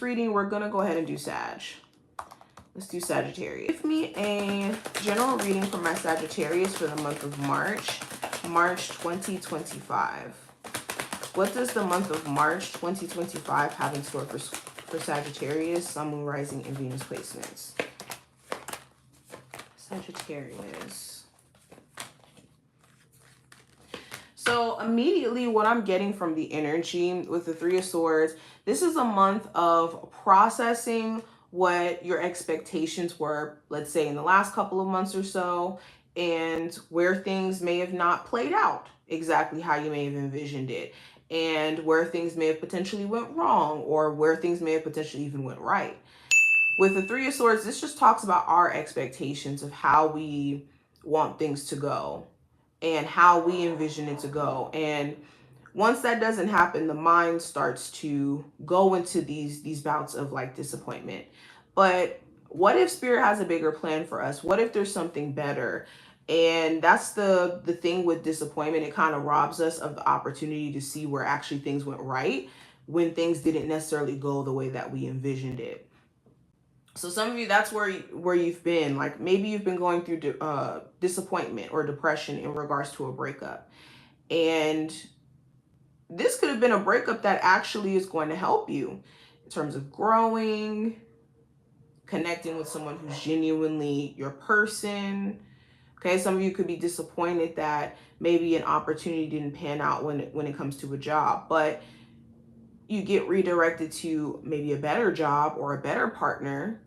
reading, we're going to go ahead and do Sag. Let's do Sagittarius. Give me a general reading for my Sagittarius for the month of March 2025. What does the month of March 2025 have in store for Sagittarius, Sun, Moon, Rising, and Venus placements? Sagittarius. So immediately what I'm getting from the energy with the Three of Swords, this is a month of processing what your expectations were, let's say in the last couple of months or so, and where things may have not played out exactly how you may have envisioned it, and where things may have potentially went wrong, or where things may have potentially even went right. With the Three of Swords, this just talks about our expectations of how we want things to go and how we envision it to go. And once that doesn't happen, the mind starts to go into these bouts of like disappointment. But what if Spirit has a bigger plan for us? What if there's something better? And that's the thing with disappointment. It kind of robs us of the opportunity to see where actually things went right when things didn't necessarily go the way that we envisioned it. So some of you, that's where you've been. Like maybe you've been going through disappointment or depression in regards to a breakup. And this could have been a breakup that actually is going to help you in terms of growing, connecting with someone who's genuinely your person. Okay, some of you could be disappointed that maybe an opportunity didn't pan out when it comes to a job, but you get redirected to maybe a better job or a better partner.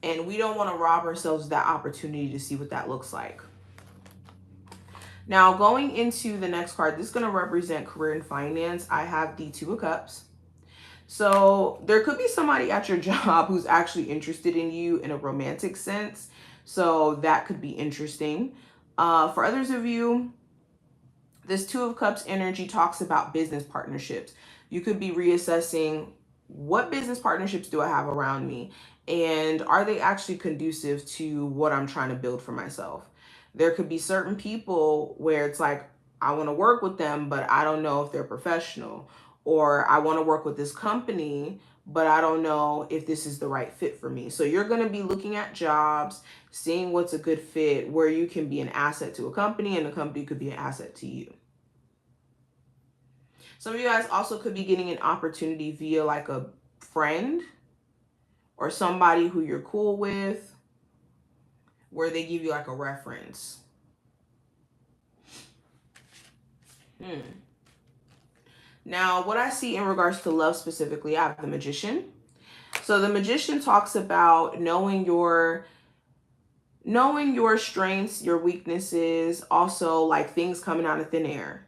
And we don't want to rob ourselves of that opportunity to see what that looks like. Now, going into the next card, this is going to represent career and finance. I have the Two of Cups. So there could be somebody at your job who's actually interested in you in a romantic sense. So that could be interesting. For others of you, this Two of Cups energy talks about business partnerships. You could be reassessing, what business partnerships do I have around me? And are they actually conducive to what I'm trying to build for myself? There could be certain people where it's like, I want to work with them, but I don't know if they're professional. Or I want to work with this company, but I don't know if this is the right fit for me. So you're going to be looking at jobs, seeing what's a good fit, where you can be an asset to a company and the company could be an asset to you. Some of you guys also could be getting an opportunity via like a friend or somebody who you're cool with, where they give you like a reference. Now, what I see in regards to love specifically, I have the Magician. So the Magician talks about knowing your strengths, your weaknesses, also like things coming out of thin air.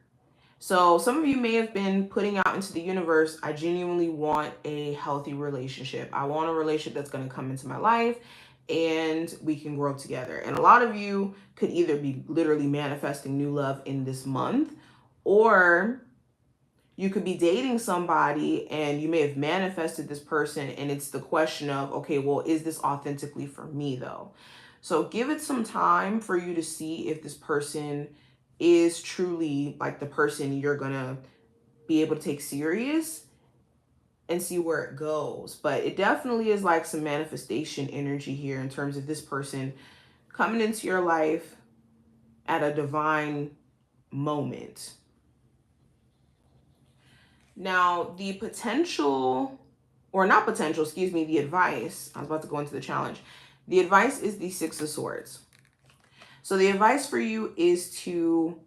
So some of you may have been putting out into the universe, I genuinely want a healthy relationship. I want a relationship that's going to come into my life and we can grow together. And a lot of you could either be literally manifesting new love in this month, or you could be dating somebody and you may have manifested this person, and it's the question of, okay, well, is this authentically for me though? So give it some time for you to see if this person is truly like the person you're gonna be able to take serious, and see where it goes. But it definitely is like some manifestation energy here in terms of this person coming into your life at a divine moment. Now, the potential, or not potential, excuse me, the advice, I was about to go into the challenge. The advice is the Six of Swords. So the advice for you is to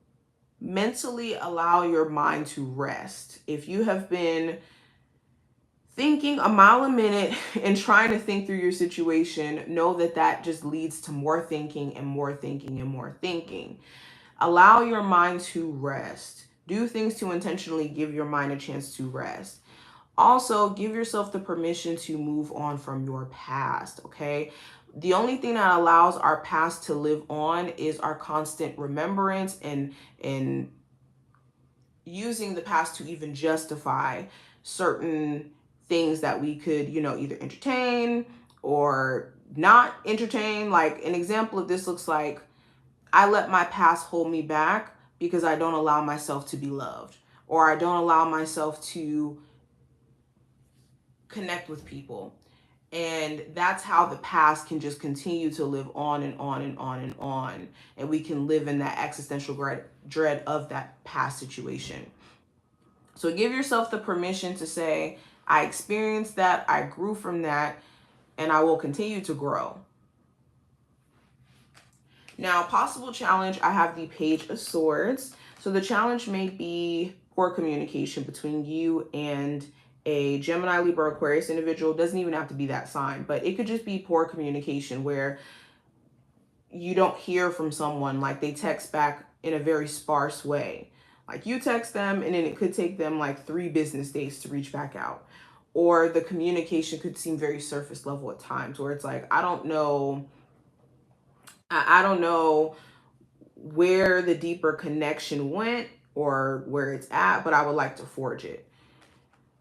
mentally allow your mind to rest. If you have been thinking a mile a minute and trying to think through your situation, know that that just leads to more thinking and more thinking and more thinking. Allow your mind to rest. Do things to intentionally give your mind a chance to rest. Also, give yourself the permission to move on from your past, okay? The only thing that allows our past to live on is our constant remembrance and using the past to even justify certain things that we could, either entertain or not entertain. Like an example of this looks like, I let my past hold me back because I don't allow myself to be loved, or I don't allow myself to connect with people. And that's how the past can just continue to live on and on and on and on. And we can live in that existential dread of that past situation. So give yourself the permission to say, I experienced that, I grew from that, and I will continue to grow. Now, possible challenge, I have the Page of Swords. So the challenge may be poor communication between you and a Gemini, Libra, Aquarius individual. It doesn't even have to be that sign, but it could just be poor communication where you don't hear from someone, like they text back in a very sparse way. Like you text them and then it could take them like 3 business days to reach back out. Or the communication could seem very surface level at times where it's like, I don't know where the deeper connection went or where it's at, but I would like to forge it.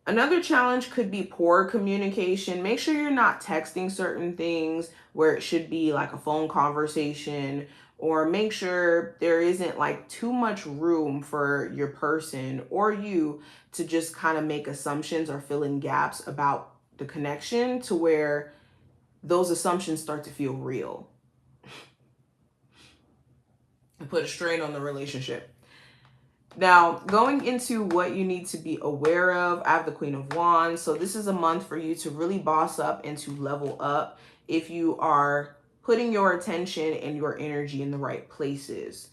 Another challenge could be poor communication. Make sure you're not texting certain things where it should be like a phone conversation, or make sure there isn't like too much room for your person or you to just kind of make assumptions or fill in gaps about the connection to where those assumptions start to feel real and put a strain on the relationship. Now, going into what you need to be aware of, I have the Queen of Wands. So this is a month for you to really boss up and to level up if you are putting your attention and your energy in the right places.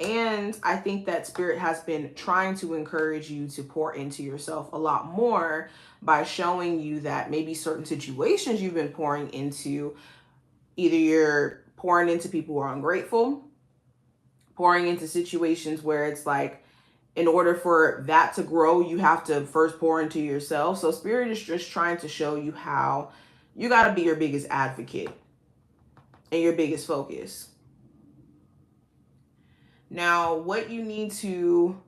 And I think that Spirit has been trying to encourage you to pour into yourself a lot more by showing you that maybe certain situations you've been pouring into, either you're pouring into people who are ungrateful, pouring into situations where it's like, in order for that to grow, you have to first pour into yourself. So Spirit is just trying to show you how you got to be your biggest advocate and your biggest focus. Now, what you need to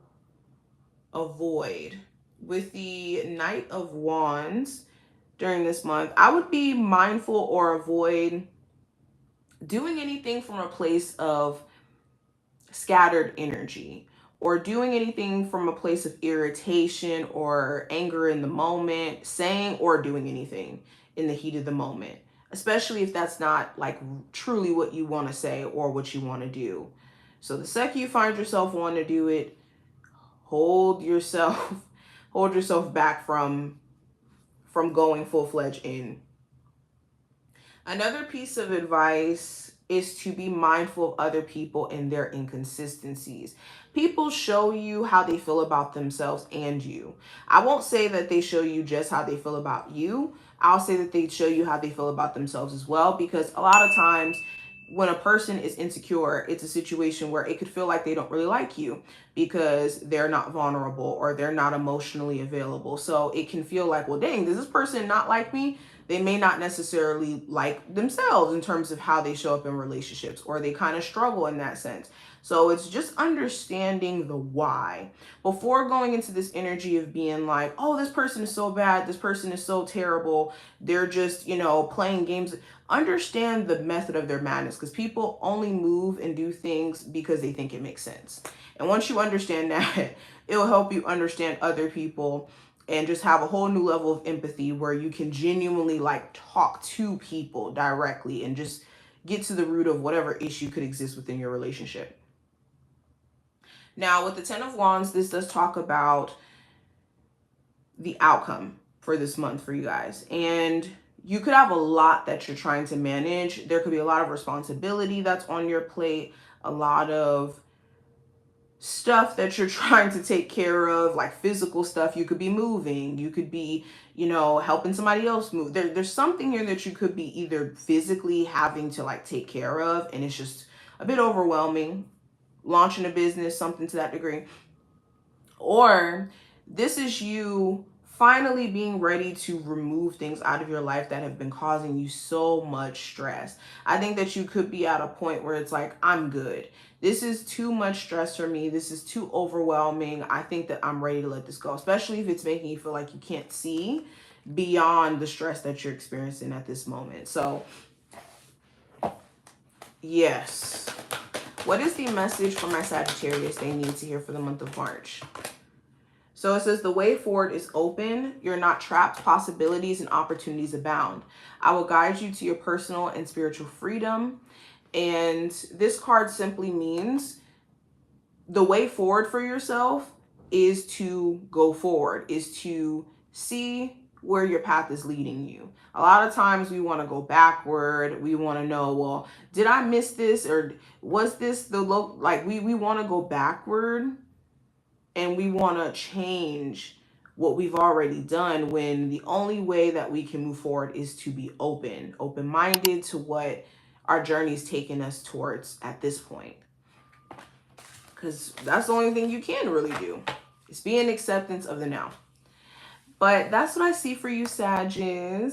avoid with the Knight of Wands during this month, I would be mindful or avoid doing anything from a place of scattered energy, or doing anything from a place of irritation or anger in the moment, saying or doing anything in the heat of the moment, especially if that's not like truly what you want to say or what you want to do. So the second you find yourself wanting to do it, hold yourself back from going full-fledged in. Another piece of advice is to be mindful of other people and their inconsistencies. People show you how they feel about themselves and you. I won't say that they show you just how they feel about you. I'll say that they show you how they feel about themselves as well, because a lot of times when a person is insecure, it's a situation where it could feel like they don't really like you because they're not vulnerable or they're not emotionally available. So it can feel like, well, dang, does this person not like me? They may not necessarily like themselves in terms of how they show up in relationships, or they kind of struggle in that sense. So it's just understanding the why before going into this energy of being like, oh, this person is so bad, this person is so terrible, they're just, playing games. Understand the method of their madness, because people only move and do things because they think it makes sense. And once you understand that, it'll help you understand other people and just have a whole new level of empathy where you can genuinely like talk to people directly and just get to the root of whatever issue could exist within your relationship. Now, with the 10 of Wands, this does talk about the outcome for this month for you guys. And you could have a lot that you're trying to manage. There could be a lot of responsibility that's on your plate, a lot of stuff that you're trying to take care of, like physical stuff. You could be moving, you could be, helping somebody else move. There's something here that you could be either physically having to like take care of, and it's just a bit overwhelming, launching a business, something to that degree. Or this is you finally being ready to remove things out of your life that have been causing you so much stress. I think that you could be at a point where it's like, I'm good. This is too much stress for me. This is too overwhelming. I think that I'm ready to let this go, especially if it's making you feel like you can't see beyond the stress that you're experiencing at this moment. So, yes. What is the message for my Sagittarius they need to hear for the month of March? So it says the way forward is open. You're not trapped. Possibilities and opportunities abound. I will guide you to your personal and spiritual freedom. And this card simply means the way forward for yourself is to go forward, is to see where your path is leading you. A lot of times we want to go backward. We want to know, well, did I miss this, or was this the low? Like we want to go backward, and we want to change what we've already done, when the only way that we can move forward is to be open-minded to what our journey's taken us towards at this point. Because that's the only thing you can really do, is be in acceptance of the now. But that's what I see for you, Sagittarius.